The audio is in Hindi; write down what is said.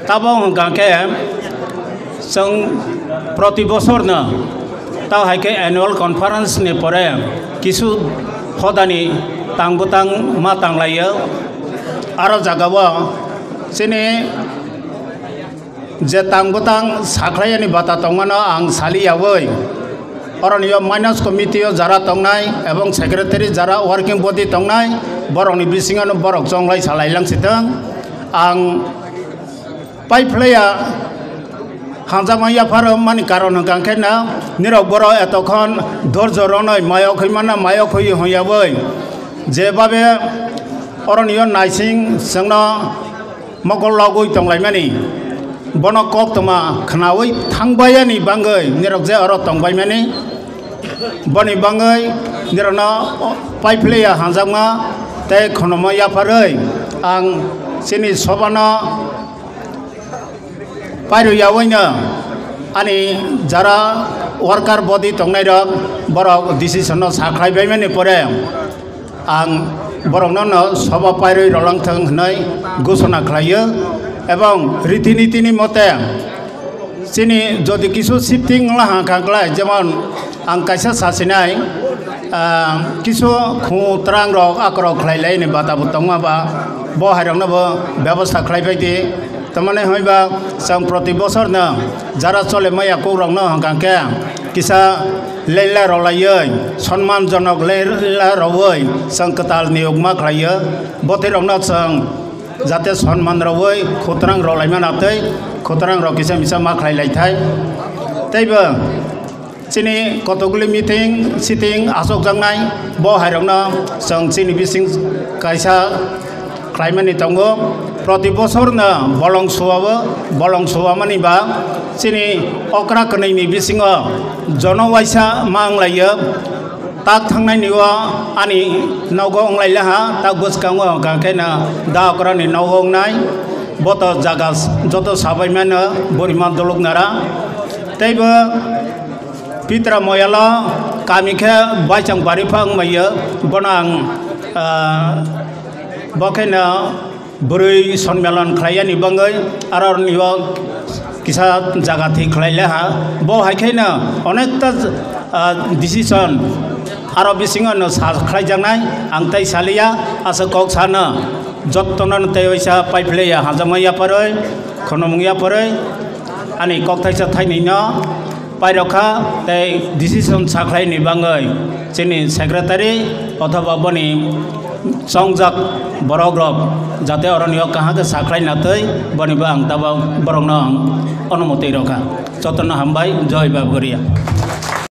ताबाव गांके जों प्रति बছरनो ताव हायके एनुअल कन्फारेंस नि परे किसु हदानि तांबुतां मा तांलायो आरो जागाव जोंनि जे तांबुतां साख्लायनि बाथा दंमोन आं सालियावै अरनियो माइनस कमिटी जरा तंनाय एवं सेक्रेटारि जरा वर्किंग बडी तंनाय बरकनि बिसिङावनो बरक जंलाय सालायलांसिदों आं पाइप्लाया हाजामायाफार मानि कारण गांखेना निरक बर एतखन धैर्य रनय मायखैमाना मायखै हयाबै जेबाबे अरनियो नाइसिं जोंनो मगल लागै तंलायमानि बन कक तमा खनावै थांबायानि बांगै निरक जे अर तंबायमानि बनि बांगै निरना पाइप्लाया हाजामा ते खनमायाफारै आं सिनि सबाना पायरयावैनो आनि जरा वर्कार बडी तंनाय रक बरक डिसिसन साख्लायबायमानि परे आं बरकनो सभा पायरै रलांथों होननाय घोषणा खालायो एवं रीतिनीतिनि मते सिनि जदि किसु शिफ्टिं लाहाखाग्लाय जेमन आं कायसा सासिनाय किसु खुत्रां रक आक्रक खालायलायनि बाथाबो दंमाबा बहायरनोबो व्यवस्था खालायबायदि तमाने हयबा जों प्रति बছरनो जरा चले मैया कौरंनो गांखे किसा लेला रलायै सन्मानजनक लेला रवै जों कताल नियोगमा खालायो बथेरावनो जों जाते सन्मान रवै खुत्रां रलायमानातै खुत्रां र किसा मिसा मा खालायलायथाय तैबो चिनि कतगुलि मिटिं सिटिं आसक जांनाय बहायरनो जों चिनि बिसिं कायसा खालायमानि दंगो प्रति बছरनो बलं सुवामानिबा चिनि अक्रा कनैनि बिसिङो जनवायसा मा आंलायो ताक थांनायनिव आनि नावगो अंलायलाहा ताक गोसखाङो गांखेना दा अक्रानि नावगो अंनाय बत जागा जत साबायमानो बोरिमा दलुगनारा तैबो पित्रा मयाला कामिखे बायचां बारिफां मायो बनां बखेना बुरै सन्मेलन खालायनि बाङै आरो निवा किसा जागा थि खालायलाहा बहायखायनो अनेकता डिसिसन आरो बिसिङावनो खालायजानाय आं ताइ सालिया आसा कक सानो जत्तनन तैसा पाइप्लाया हाजामाया परै खनमुंया परै आनि कक थाइसा थाइनैनो पाइरखा तै डिसिसन साख्लायनि बाङै जोंनि सेक्रेटारि अथवा बनि संजाक बरग्रब जाते अरनियो कहाँ के साख्लाय नातै बनिबा आं दाबा बरंनो अनुमति रखा जतन हामबाय जय बाबुरिया।